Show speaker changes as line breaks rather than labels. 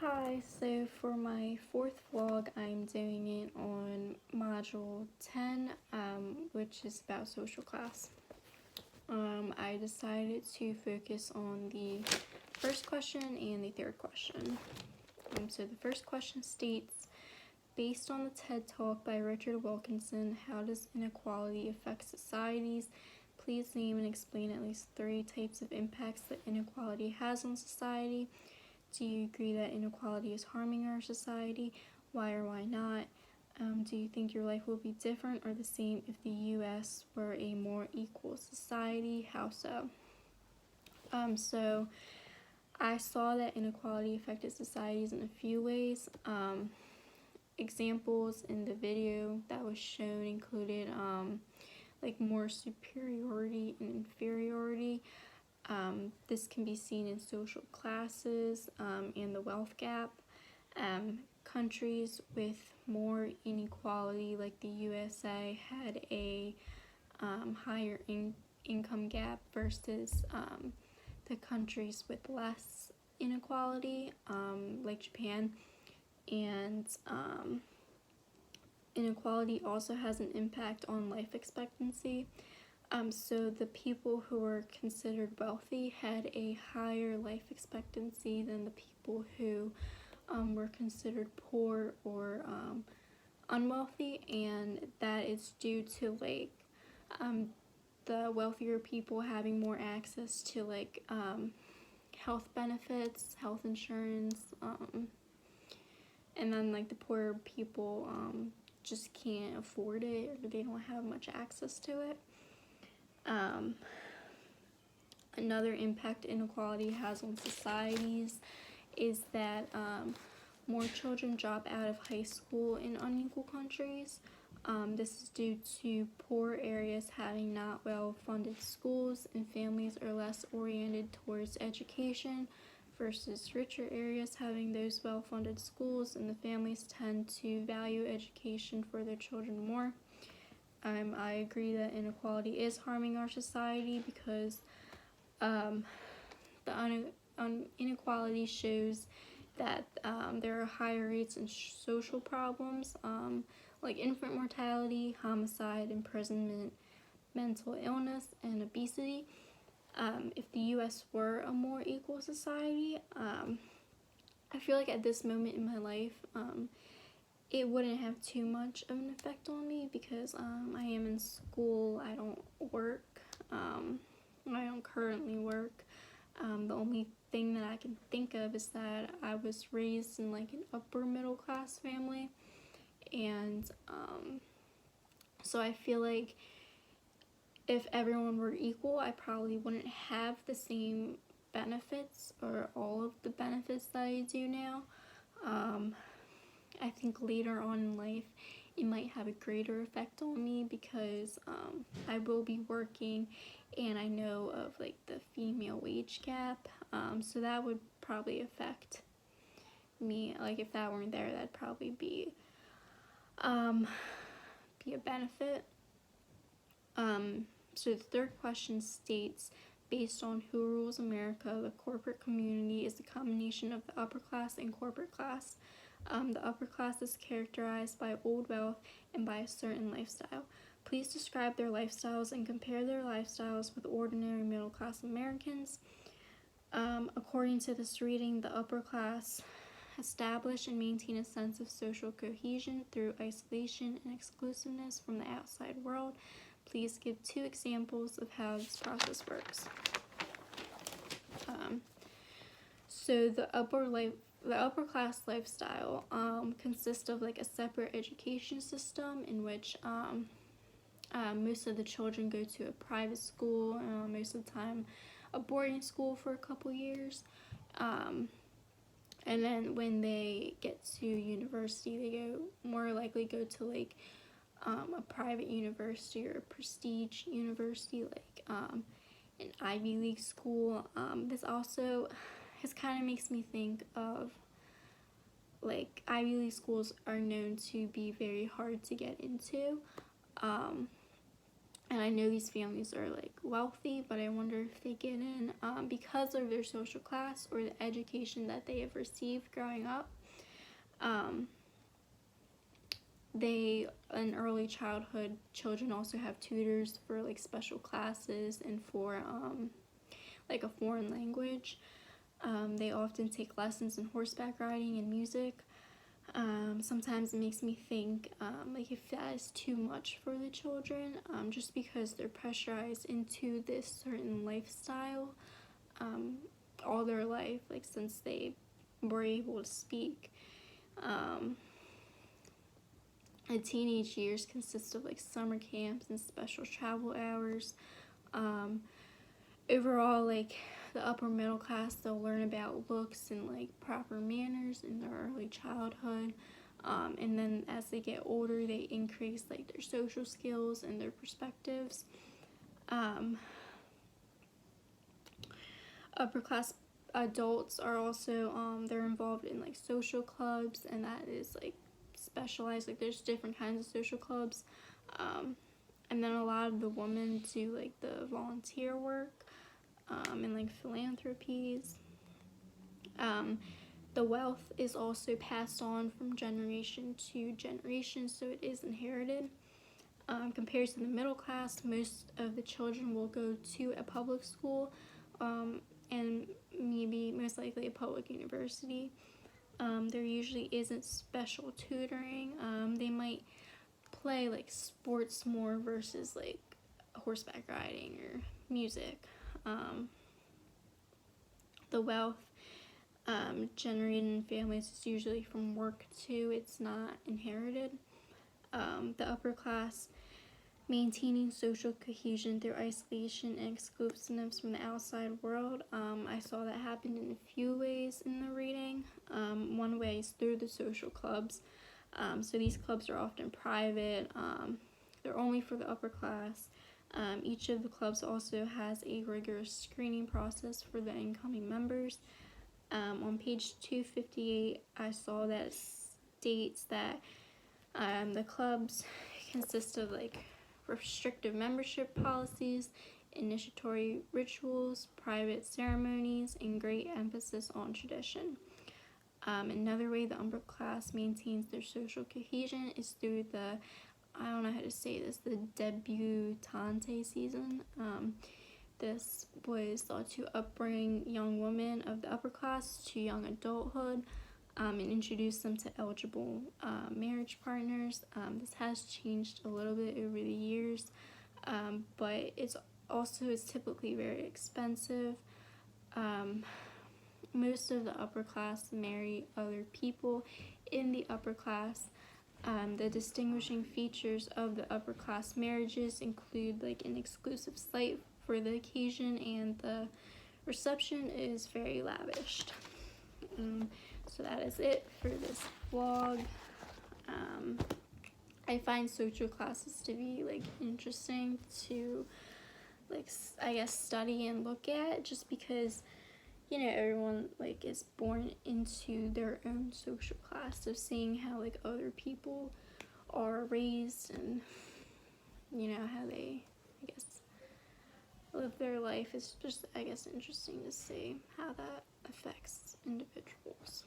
Hi, so for my fourth vlog, I'm doing it on module 10, which is about social class. I decided to focus on the first question and the third question. So the first question states, based on the TED Talk by Richard Wilkinson, how does inequality affect societies? Please name and explain at least 3 types of impacts that inequality has on society. Do you agree that inequality is harming our society? Why or why not? Do you think your life will be different or the same if the U.S. were a more equal society? How so? So I saw that inequality affected societies in a few ways. Examples in the video that was shown included like more superiority and inferiority. This can be seen in social classes and the wealth gap. Countries with more inequality, like the USA, had a higher income gap versus the countries with less inequality, like Japan. And inequality also has an impact on life expectancy. So the people who were considered wealthy had a higher life expectancy than the people who were considered poor or unwealthy, and that is due to the wealthier people having more access to health benefits, health insurance, and then the poorer people just can't afford it, or they don't have much access to it. Another impact inequality has on societies is that more children drop out of high school in unequal countries. This is due to poor areas having not well-funded schools, and families are less oriented towards education versus richer areas having those well-funded schools, and the families tend to value education for their children more. I agree that inequality is harming our society because the inequality shows that there are higher rates in social problems like infant mortality, homicide, imprisonment, mental illness, and obesity. If the U.S. were a more equal society, I feel like at this moment in my life, it wouldn't have too much of an effect on me because I am in school, I don't work, I don't currently work. The only thing that I can think of is that I was raised in an upper middle class family, and so I feel like if everyone were equal, I probably wouldn't have the same benefits or all of the benefits that I do now. I think later on in life it might have a greater effect on me because I will be working, and I know of the female wage gap, so that would probably affect me. If that weren't there, that'd probably be a benefit. So the third question states, based on who rules America, the corporate community is a combination of the upper class and corporate class. The upper class is characterized by old wealth and by a certain lifestyle. Please describe their lifestyles and compare their lifestyles with ordinary middle-class Americans. According to this reading, the upper class establish and maintain a sense of social cohesion through isolation and exclusiveness from the outside world. Please give 2 examples of how this process works. So the upper class lifestyle consists of a separate education system in which most of the children go to a private school, most of the time a boarding school for a couple years. And then when they get to university, they more likely go to a private university or a prestige university, an Ivy League school. This also kind of makes me think of Ivy League schools are known to be very hard to get into. And I know these families are like wealthy, but I wonder if they get in because of their social class or the education that they have received growing up. They, in early childhood, children also have tutors for like special classes and for like a foreign language. They often take lessons in horseback riding and music. Sometimes it makes me think like if that is too much for the children, just because they're pressurized into this certain lifestyle all their life, like since they were able to speak. The teenage years consist of like summer camps and special travel hours. Overall, like the upper middle class, they'll learn about looks and like proper manners in their early childhood. And then as they get older, they increase like their social skills and their perspectives. Upper class adults are also they're involved in like social clubs, and that is like specialized. Like there's different kinds of social clubs. And then a lot of the women do like the volunteer work and like philanthropies. The wealth is also passed on from generation to generation, so it is inherited. Compared to the middle class, most of the children will go to a public school and maybe most likely a public university. There usually isn't special tutoring. They might play like sports more versus like horseback riding or music. The wealth generated in families is usually from work too. It's not inherited. The upper class maintaining social cohesion through isolation and exclusiveness from the outside world. I saw that happen in a few ways in the reading. One way is through the social clubs. So these clubs are often private. They're only for the upper class. Each of the clubs also has a rigorous screening process for the incoming members. On page 258, I saw that states that the clubs consist of like restrictive membership policies, initiatory rituals, private ceremonies, and great emphasis on tradition. Another way the upper class maintains their social cohesion is through the, I don't know how to say this, the debutante season. This was thought to upbring young women of the upper class to young adulthood and introduce them to eligible marriage partners. This has changed a little bit over the years, but it's typically very expensive. Most of the upper class marry other people in the upper class. The distinguishing features of the upper class marriages include like an exclusive site for the occasion, and the reception is very lavished. So that is it for this vlog. I find social classes to be like interesting to like I guess study and look at, just because you know everyone like is born into their own social class, so seeing how like other people are raised and you know how they I guess live their life is just I guess interesting to see how that affects individuals.